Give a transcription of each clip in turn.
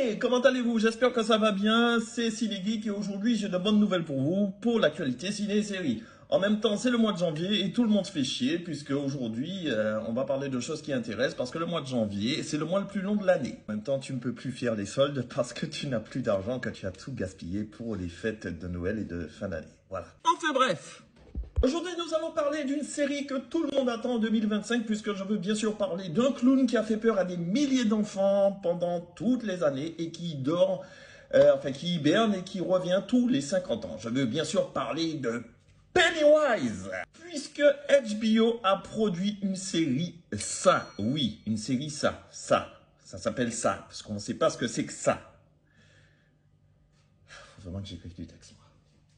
Hey, comment allez-vous? J'espère que ça va bien, c'est Cinégeek et aujourd'hui j'ai de bonnes nouvelles pour vous, pour l'actualité ciné et série. En même temps, c'est le mois de janvier et tout le monde se fait chier puisque aujourd'hui on va parler de choses qui intéressent parce que le mois de janvier, c'est le mois le plus long de l'année. En même temps, tu ne peux plus faire les soldes parce que tu n'as plus d'argent, que tu as tout gaspillé pour les fêtes de Noël et de fin d'année. Voilà. Enfin bref. Aujourd'hui, nous allons parler d'une série que tout le monde attend en 2025, puisque je veux bien sûr parler d'un clown qui a fait peur à des milliers d'enfants pendant toutes les années et qui dort, qui hiberne et qui revient tous les 50 ans. Je veux bien sûr parler de Pennywise, puisque HBO a produit une série oui, une série ça s'appelle ça, parce qu'on ne sait pas ce que c'est que ça. Faut vraiment que j'écrive du texte.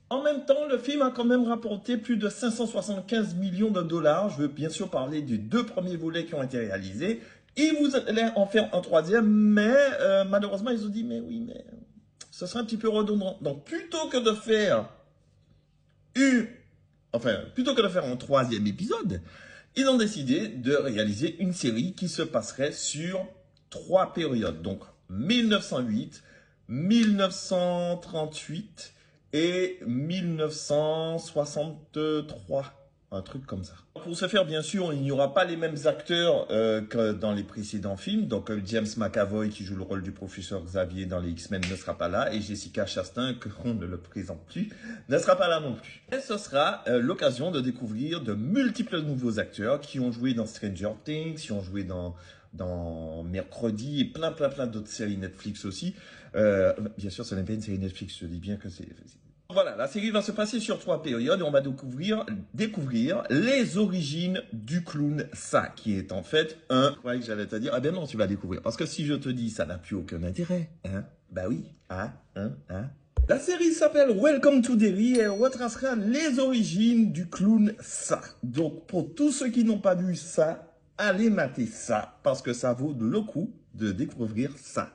En même temps, le film a quand même rapporté plus de 575 millions de dollars. Je veux bien sûr parler des 2 premiers volets qui ont été réalisés. Ils vous allaient en faire un 3e, mais malheureusement, ils ont dit, mais oui, mais ce serait un petit peu redondant. Donc, plutôt que de faire un 3e épisode, ils ont décidé de réaliser une série qui se passerait sur 3 périodes. Donc, 1908, 1938 et 1963, un truc comme ça. Pour ce faire, bien sûr, il n'y aura pas les mêmes acteurs que dans les précédents films. Donc, James McAvoy, qui joue le rôle du professeur Xavier dans les X-Men, ne sera pas là. Et Jessica Chastain, qu'on ne le présente plus, ne sera pas là non plus. Et ce sera l'occasion de découvrir de multiples nouveaux acteurs qui ont joué dans Stranger Things, qui ont joué dans Mercredi et plein d'autres séries Netflix aussi. Bien sûr, ce n'est pas une série Netflix, je dis bien que c'est... Voilà, la série va se passer sur 3 périodes et on va découvrir les origines du clown ça, qui est en fait un... Je croyais que j'allais te dire, ah ben non, tu vas découvrir. Parce que si je te dis, ça n'a plus aucun intérêt, hein. Bah oui, La série s'appelle Welcome to Derry et elle retracera les origines du clown ça. Donc, pour tous ceux qui n'ont pas vu ça, allez mater ça, parce que ça vaut le coup de découvrir ça.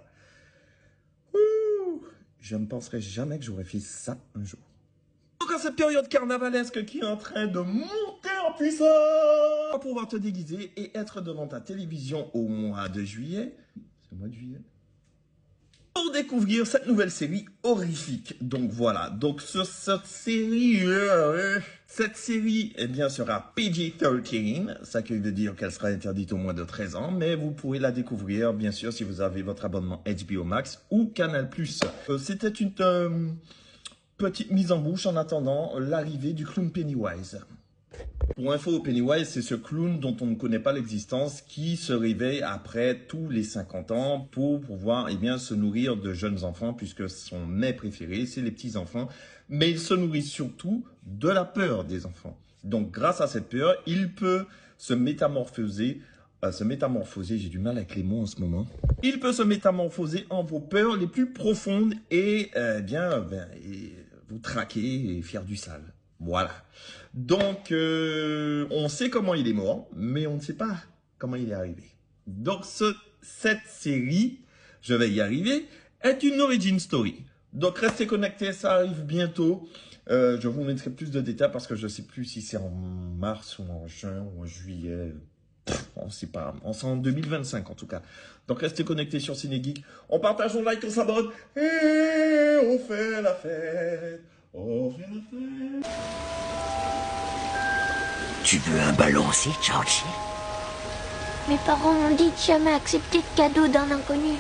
Je ne penserais jamais que j'aurais fait ça un jour. Donc à cette période carnavalesque qui est en train de monter en puissance, pour pouvoir te déguiser et être devant ta télévision au mois de juillet. C'est le mois de juillet. Pour découvrir cette nouvelle série horrifique. Donc voilà, donc cette série, eh bien, sera PG-13, ça qui veut dire qu'elle sera interdite au moins de 13 ans, mais vous pourrez la découvrir, bien sûr, si vous avez votre abonnement HBO Max ou Canal+. C'était une petite mise en bouche en attendant l'arrivée du clown Pennywise. Pour info, Pennywise, c'est ce clown dont on ne connaît pas l'existence qui se réveille après tous les 50 ans pour pouvoir se nourrir de jeunes enfants puisque son mets préféré, c'est les petits enfants. Mais il se nourrit surtout de la peur des enfants. Donc, grâce à cette peur, il peut se métamorphoser, j'ai du mal avec les mots en ce moment. Il peut se métamorphoser en vos peurs les plus profondes et, vous traquer et faire du sale. Voilà. Donc, on sait comment il est mort, mais on ne sait pas comment il est arrivé. Donc, cette série, je vais y arriver, est une origin story. Donc, restez connectés, ça arrive bientôt. Je vous mettrai plus de détails parce que je ne sais plus si c'est en mars ou en juin ou en juillet. On ne sait pas. On sent en 2025 en tout cas. Donc, restez connectés sur Cinégeek. On partage, on like, on s'abonne et on fait la fête. On fait la fête. Tu veux un ballon aussi, Georgie? Mes parents m'ont dit de jamais accepter de cadeau d'un inconnu.